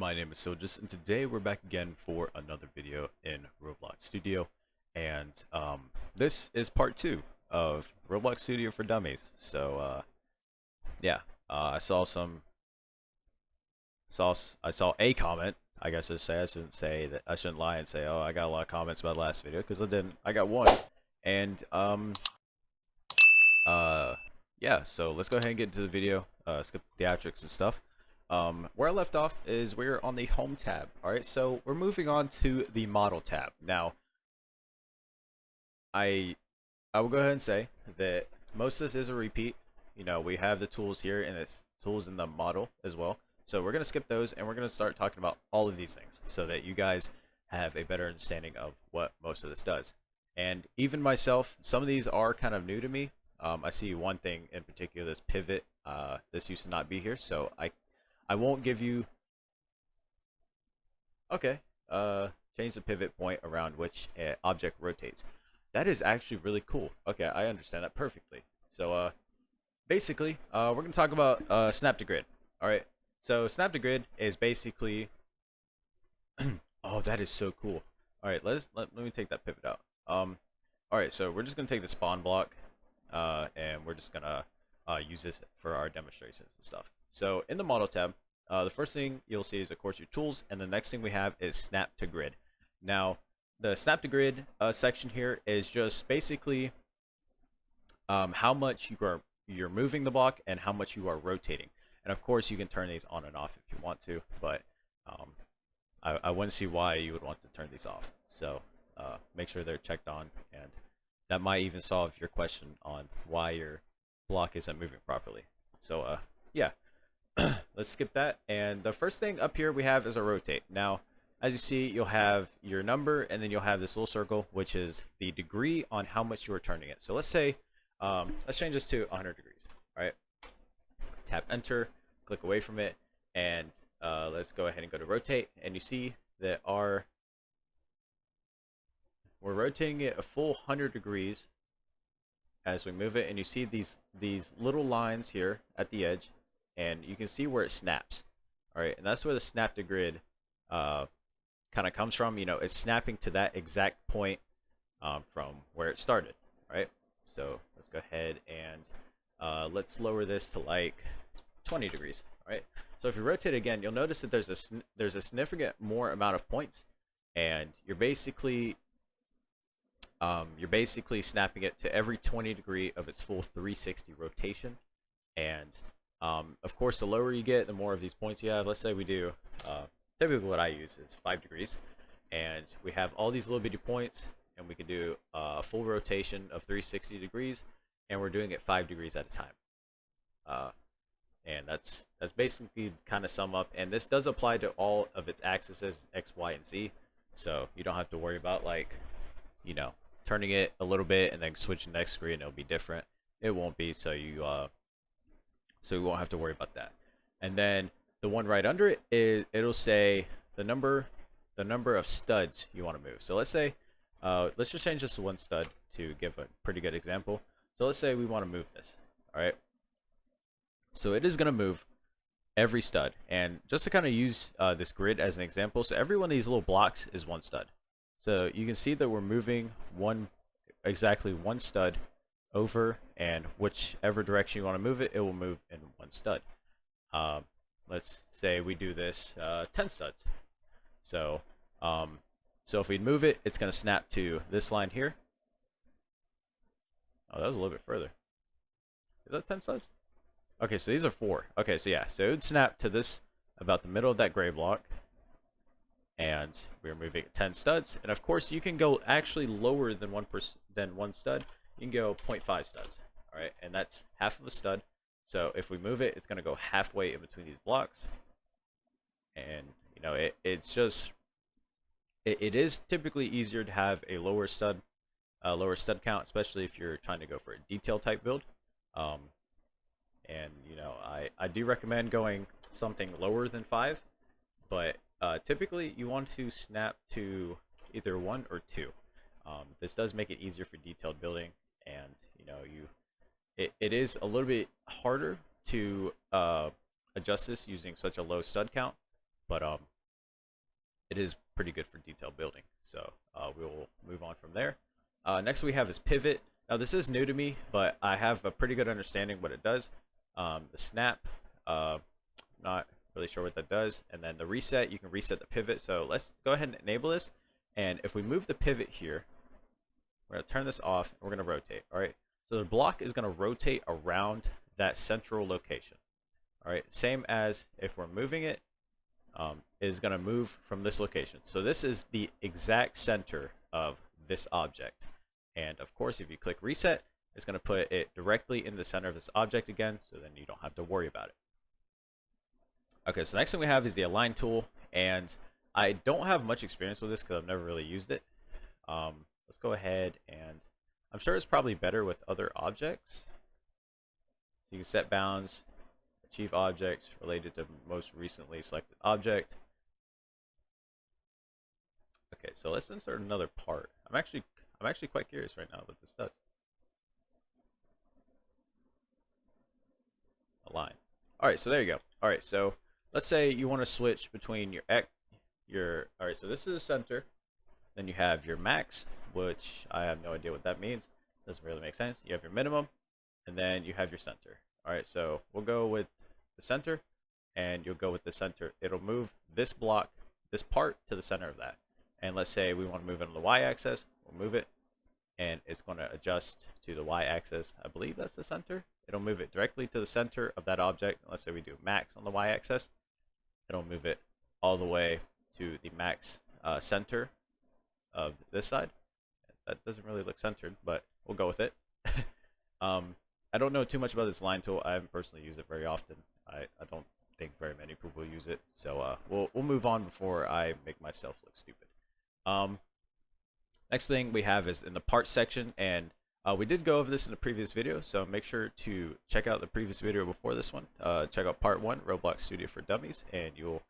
My name is Sojas, and today we're back again for another video in Roblox Studio. And this is part 2 of Roblox Studio for Dummies. So yeah, I saw a comment. I guess I shouldn't say that. I shouldn't lie and say, oh, I got a lot of comments about the last video, because I didn't. I got one. And yeah. So let's go ahead and get into the video. Skip the theatrics and stuff. Where I left off is we're on the home tab. Alright, so we're moving on to the model tab. Now, I will go ahead and say that most of this is a repeat. You know, we have the tools here, and it's tools in the model as well. So we're going to skip those, and we're going to start talking about all of these things so that you guys have a better understanding of what most of this does. And even myself, some of these are kind of new to me. I see one thing in particular, this pivot. This used to not be here, so I won't give you. Okay. Change the pivot point around which object rotates. That is actually really cool. Okay, I understand that perfectly. So basically, we're gonna talk about snap to grid. All right. So snap to grid is basically. Oh, that is so cool. All right, let me take that pivot out. All right, so we're just gonna take the spawn block, and we're just gonna use this for our demonstrations and stuff. So in the model tab, the first thing you'll see is, of course, your tools, and the next thing we have is snap to grid. Now, the snap to grid section here is just basically how much you're moving the block and how much you are rotating. And of course, you can turn these on and off if you want to, but I wouldn't see why you would want to turn these off. So make sure they're checked on, and that might even solve your question on why your block isn't moving properly. So yeah. Let's skip that, and the first thing up here we have is a rotate. Now, as you see, you'll have your number, and then you'll have this little circle, which is the degree on how much you are turning it. So let's say, let's change this to 100 degrees. All right, tap enter, click away from it, and let's go ahead and go to rotate, and you see that we're rotating it a full 100 degrees as we move it, and you see these little lines here at the edge. And you can see where it snaps. All right, and that's where the snap to grid kind of comes from. You know, it's snapping to that exact point from where it started. Right. So let's go ahead and let's lower this to like 20 degrees. All right. So if you rotate again, you'll notice that there's a significant more amount of points, and you're basically snapping it to every 20 degree of its full 360 rotation. And of course, the lower you get, the more of these points you have. Let's say we do, typically what I use is 5 degrees, and we have all these little bitty points, and we can do a full rotation of 360 degrees, and we're doing it 5 degrees at a time. And that's basically kind of sum up, and this does apply to all of its axes, X, Y, and Z, so you don't have to worry about, like, you know, turning it a little bit and then switching the next screen, and it'll be different. It won't be, so you won't have to worry about that. And then the one right under it it'll say the number of studs you want to move. So let's say let's just change this to 1 stud to give a pretty good example. So let's say we want to move this. All right. So it is going to move every stud, and just to kind of use this grid as an example, so every one of these little blocks is 1 stud. So you can see that we're moving exactly one stud over, and whichever direction you want to move it, it will move in 1 stud. Let's say we do this 10 studs. So if we move it, it's going to snap to this line here. Oh, that was a little bit further. Is that 10 studs? Okay, so these are 4. Okay, so yeah, so it would snap to this about the middle of that gray block, and we're moving 10 studs. And of course, you can go actually lower than 1 stud. You can go 0.5 studs, all right, and that's half of a stud. So if we move it, it's going to go halfway in between these blocks, and you know it is typically easier to have a lower stud count, especially if you're trying to go for a detail type build. And you know I do recommend going something lower than 5, but typically you want to snap to either 1 or 2. This does make it easier for detailed building, and you know it is a little bit harder to adjust this using such a low stud count, but it is pretty good for detail building. So we will move on from there. Next we have is pivot. Now this is new to me, but I have a pretty good understanding what it does. The snap, not really sure what that does. And then the reset, you can reset the pivot. So let's go ahead and enable this. And if we move the pivot here, we're going to turn this off and we're going to rotate. All right. So the block is going to rotate around that central location. All right. Same as if we're moving it, is going to move from this location. So this is the exact center of this object. And of course, if you click reset, it's going to put it directly in the center of this object again. So then you don't have to worry about it. Okay. So next thing we have is the align tool. And I don't have much experience with this because I've never really used it. Let's go ahead and I'm sure it's probably better with other objects. So you can set bounds, achieve objects related to most recently selected object. Okay, so let's insert another part. I'm actually quite curious right now what this does. Align. All right, so there you go. All right, so let's say you want to switch between your all right, so this is the center. Then you have your max, which I have no idea what that means. Doesn't really make sense. You have your minimum, and then you have your center. All right, so we'll go with the center, and you'll go with the center. It'll move this block, this part to the center of that. And let's say we want to move it on the y-axis. We'll move it, and it's going to adjust to the y-axis. I believe that's the center. It'll move it directly to the center of that object. Let's say we do max on the y-axis. It'll move it all the way to the max center of this side. That doesn't really look centered, but we'll go with it. I don't know too much about this line tool. I haven't personally used it very often. I don't think very many people use it. So we'll move on before I make myself look stupid. Next thing we have is in the parts section, and we did go over this in the previous video, so make sure to check out the previous video before this one. Check out part 1, Roblox Studio for Dummies, and you'll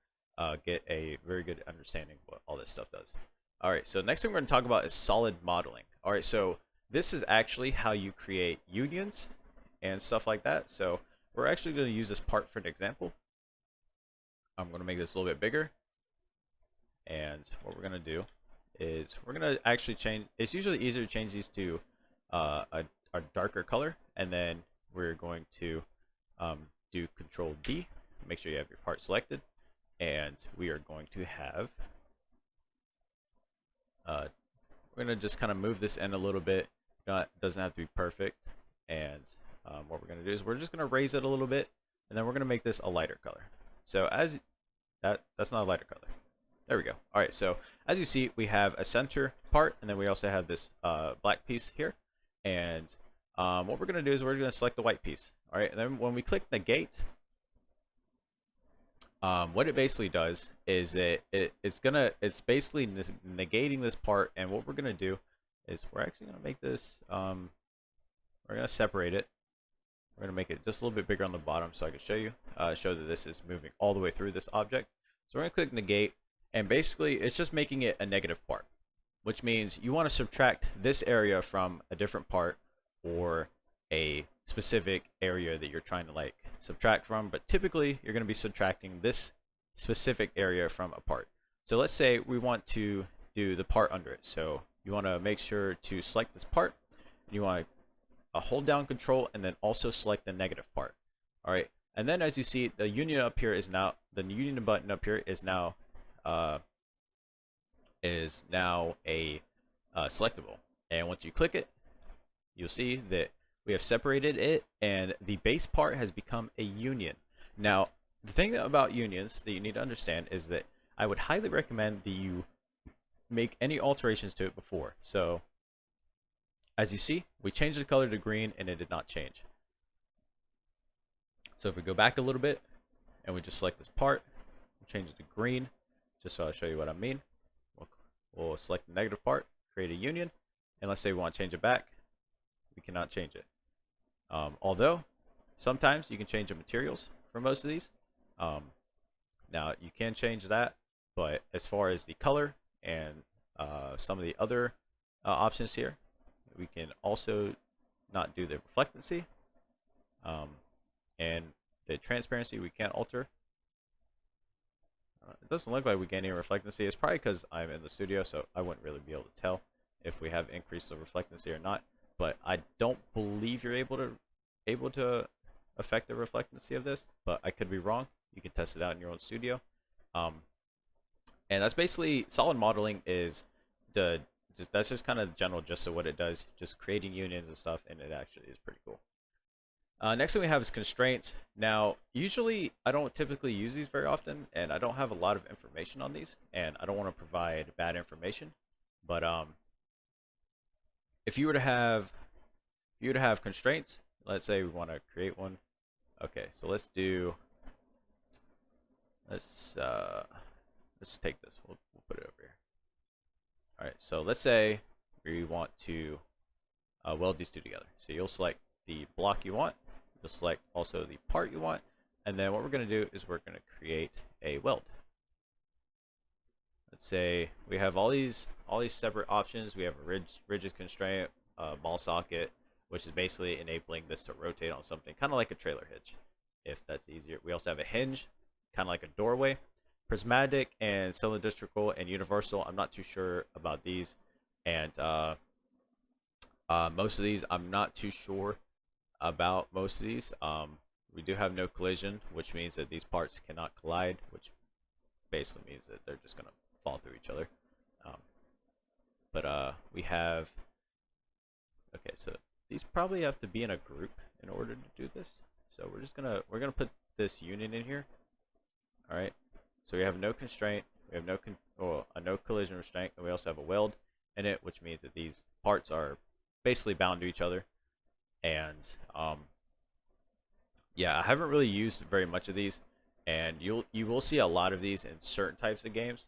get a very good understanding of what all this stuff does. All right, so next thing we're going to talk about is solid modeling. All right, so this is actually how you create unions and stuff like that. So we're actually going to use this part for an example. I'm going to make this a little bit bigger. And what we're going to do is we're going to actually change. It's usually easier to change these to a darker color. And then we're going to do Control D. Make sure you have your part selected. And we are going to have we're going to just kind of move this in a little bit. Doesn't have to be perfect. And what we're going to do is we're just going to raise it a little bit, and then we're going to make this a lighter color. So as that's not a lighter color. There we go. All right, so as you see, we have a center part, and then we also have this black piece here. And what we're going to do is we're going to select the white piece. All right, and then when we click negate, what it basically does is that it's basically negating this part. And what we're gonna do is we're actually gonna make this we're gonna separate it. We're gonna make it just a little bit bigger on the bottom so I can show you show that this is moving all the way through this object. So we're gonna click negate, and basically it's just making it a negative part, which means you want to subtract this area from a different part or a specific area that you're trying to like subtract from, but typically you're going to be subtracting this specific area from a part. So let's say we want to do the part under it. So you want to make sure to select this part. You want to hold down Control and then also select the negative part. All right, and then as you see, the union up here is now the union button up here is now a selectable. And once you click it, you'll see that we have separated it, and the base part has become a union. Now, the thing about unions that you need to understand is that I would highly recommend that you make any alterations to it before. So, as you see, we changed the color to green, and it did not change. So if we go back a little bit, and we just select this part, we'll change it to green, just so I'll show you what I mean. We'll select the negative part, create a union, and let's say we want to change it back. We cannot change it. Although sometimes you can change the materials for most of these. Now you can change that, but as far as the color and some of the other options here, we can also not do the reflectancy, and the transparency we can't alter. It doesn't look like we gain any reflectancy. It's probably because I'm in the studio, so I wouldn't really be able to tell if we have increased the reflectancy or not. But I don't believe you're able to affect the reflectancy of this, but I could be wrong. You can test it out in your own studio. And that's basically solid modeling is that's just kind of the general gist of what it does, just creating unions and stuff, and it actually is pretty cool. Next thing we have is constraints. Now, usually I don't typically use these very often, and I don't have a lot of information on these, and I don't want to provide bad information. But if you were to have constraints, let's say we want to create one. Okay, so let's take this. We'll put it over here. All right, so let's say we want to weld these two together. So you'll select the block you want. You'll select also the part you want, and then what we're going to do is we're going to create a weld. Let's say we have all these separate options. We have a rigid constraint, ball socket, which is basically enabling this to rotate on something, kind of like a trailer hitch, if that's easier. We also have a hinge, kind of like a doorway. Prismatic and cylindrical and universal, I'm not too sure about these, and most of these I'm not too sure about. Most of these we do have no collision, which means that these parts cannot collide, which basically means that they're just gonna fall through each other. But we have, okay, so these probably have to be in a group in order to do this, so we're gonna put this union in here. All right, so we have no constraint, we have no collision restraint, and we also have a weld in it, which means that these parts are basically bound to each other. And yeah, I haven't really used very much of these, and you will see a lot of these in certain types of games,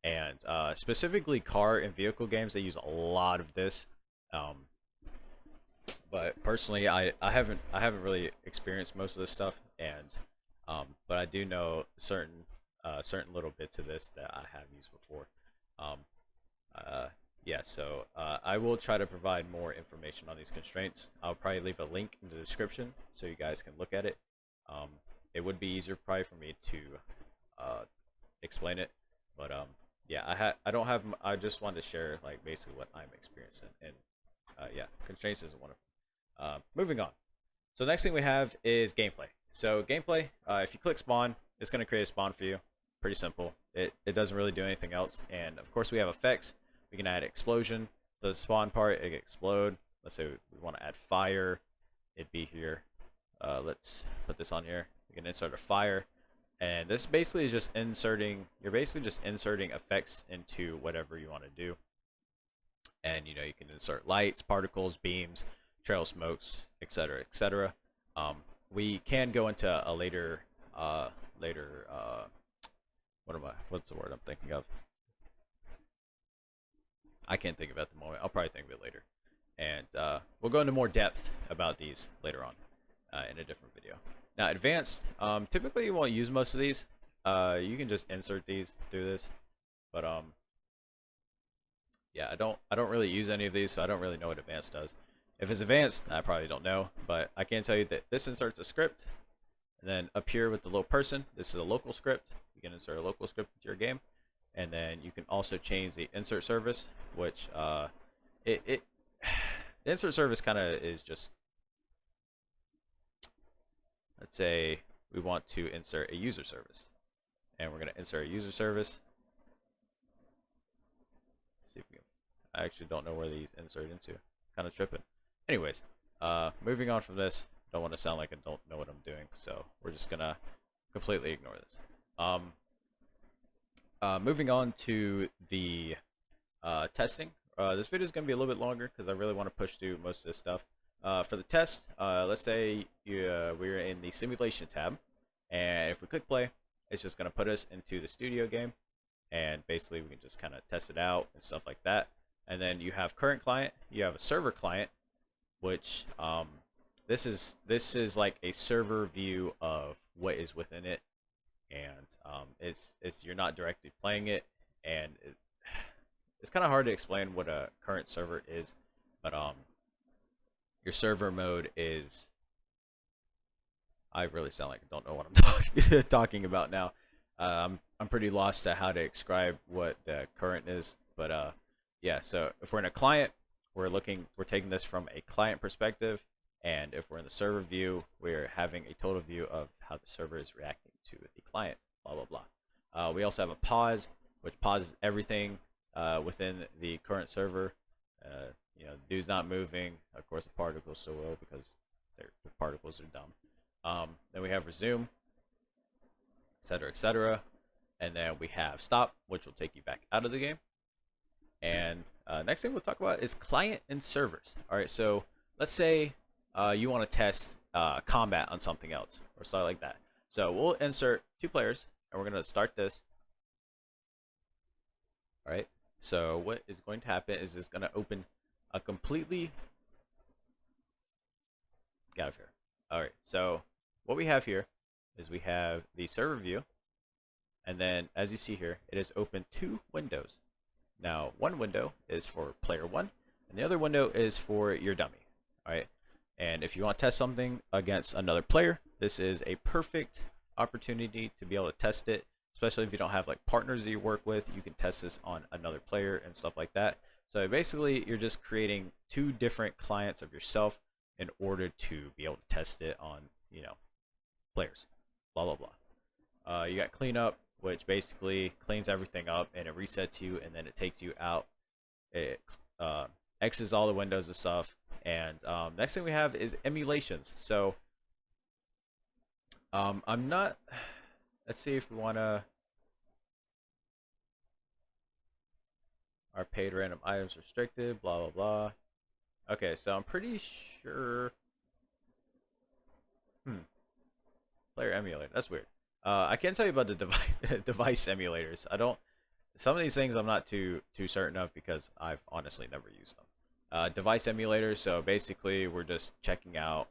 and specifically car and vehicle games. They use a lot of this, but personally, I haven't really experienced most of this stuff, and but I do know certain little bits of this that I have used before. Yeah, so I will try to provide more information on these constraints. I'll probably leave a link in the description so you guys can look at it. It would be easier probably for me to explain it, but yeah, I just wanted to share like basically what I'm experiencing, and yeah, constraints isn't one of them. Moving on. So the next thing we have is gameplay. So gameplay, if you click spawn, it's going to create a spawn for you. Pretty simple. It doesn't really do anything else, and of course we have effects. We can add explosion. The spawn part, it explode. Let's say we want to add fire. It'd be here. Let's put this on here. We can insert a fire, and this basically is just inserting. You're basically just inserting effects into whatever you want to do. And you know, you can insert lights, particles, beams, trail smokes, etc., etc. We can go into a later what's the word I'm thinking of? I can't think of it at the moment. I'll probably think of it later. And we'll go into more depth about these later on in a different video. Now, advanced, typically you won't use most of these. You can just insert these through this. But yeah, I don't really use any of these, so I don't really know what advanced does. If it's advanced, I probably don't know, but I can tell you that this inserts a script. And then up here with the little person, this is a local script. You can insert a local script into your game. And then you can also change the insert service, which the insert service kind of is just, let's say we want to insert a user service, and we're going to insert a user service. Let's see if we can, I actually don't know where these insert into. Kind of tripping. Anyways, moving on from this, don't want to sound like I don't know what I'm doing, so we're just gonna completely ignore this. Moving on to the testing. This video is going to be a little bit longer because I really want to push through most of this stuff. For the test, let's say we're in the simulation tab, and if we click play, it's just going to put us into the studio game, and basically we can just kind of test it out and stuff like that. And then you have current client, you have a server client, which this is like a server view of what is within it. And it's you're not directly playing it, and it's kind of hard to explain what a current server is, but your server mode is, I really sound like I don't know what I'm talking about now. I'm pretty lost at how to describe what the current is, but yeah. So if we're in a client, we're taking this from a client perspective, and if we're in the server view, we're having a total view of how the server is reacting to the client. Blah blah blah. We also have a pause, which pauses everything within the current server. The dude's not moving. Of course, the particles so will because the particles are dumb. Then we have resume, etc., etc. And then we have stop, which will take you back out of the game. And next thing we'll talk about is client and servers. All right, so let's say you want to test combat on something else or something like that. So we'll insert 2 players, and we're going to start this. All right, so what is going to happen is it's going to open a completely... Get out of here. All right, so what we have here is we have the server view, and then as you see here, it has opened 2 windows. Now, one window is for player 1, and the other window is for your dummy. All right, and if you want to test something against another player, this is a perfect opportunity to be able to test it, especially if you don't have like partners that you work with. You can test this on another player and stuff like that. So basically, you're just creating 2 different clients of yourself in order to be able to test it on, players. Blah blah blah. You got cleanup, which basically cleans everything up and it resets you, and then it takes you out. It X's all the windows and stuff. And next thing we have is emulations. So I'm not. Let's see if we want to. Our paid random items restricted. Blah blah blah. Okay, so I'm pretty sure. Player emulator. That's weird. I can't tell you about the device emulators. I don't. Some of these things I'm not too certain of because I've honestly never used them. Device emulators. So basically, we're just checking out.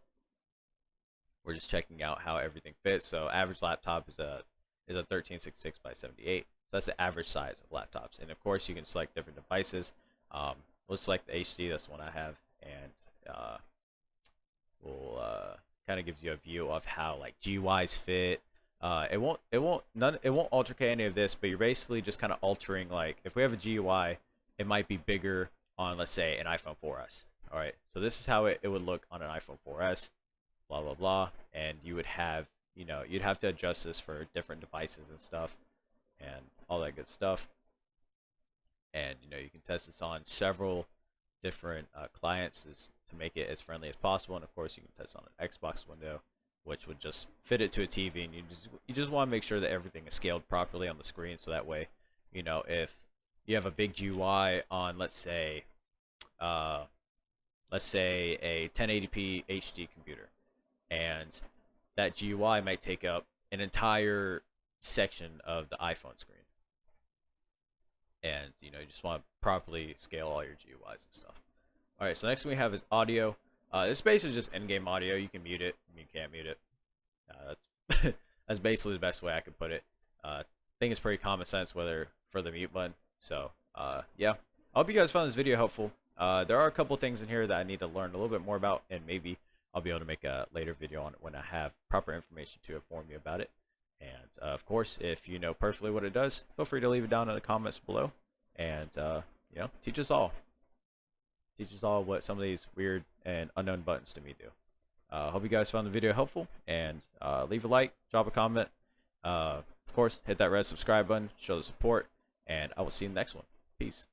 We're just checking out how everything fits. So average laptop is a 1366 by 78. So that's the average size of laptops. And of course, you can select different devices. We'll select the HD. That's the one I have, and we'll kind of gives you a view of how like GUIs fit. It won't alter any of this, but you're basically just kind of altering, like if we have a GUI, it might be bigger on, let's say, an iPhone 4S. All right, so this is how it would look on an iPhone 4S, blah blah blah, and you would have, you'd have to adjust this for different devices and stuff, and all that good stuff. And you can test this on several different clients to make it as friendly as possible. And of course, you can test on an Xbox window, which would just fit it to a TV, and you just want to make sure that everything is scaled properly on the screen, so that way, if you have a big GUI on, let's say a 1080p HD computer, and that GUI might take up an entire section of the iPhone screen, and you just want to properly scale all your GUIs and stuff. All right, so next thing we have is audio. This is basically just in-game audio. You can mute it, you can't mute it. That's that's basically the best way I could put it. I think it's pretty common sense whether for the mute button. So yeah, I hope you guys found this video helpful. There are a couple things in here that I need to learn a little bit more about, and maybe I'll be able to make a later video on it when I have proper information to inform you about it. And of course, if you know perfectly what it does, feel free to leave it down in the comments below. And teach us all. Teach us all what some of these weird and unknown buttons to me do. Hope you guys found the video helpful, and leave a like, drop a comment. Of course, hit that red subscribe button, show the support, and I will see you in the next one. Peace.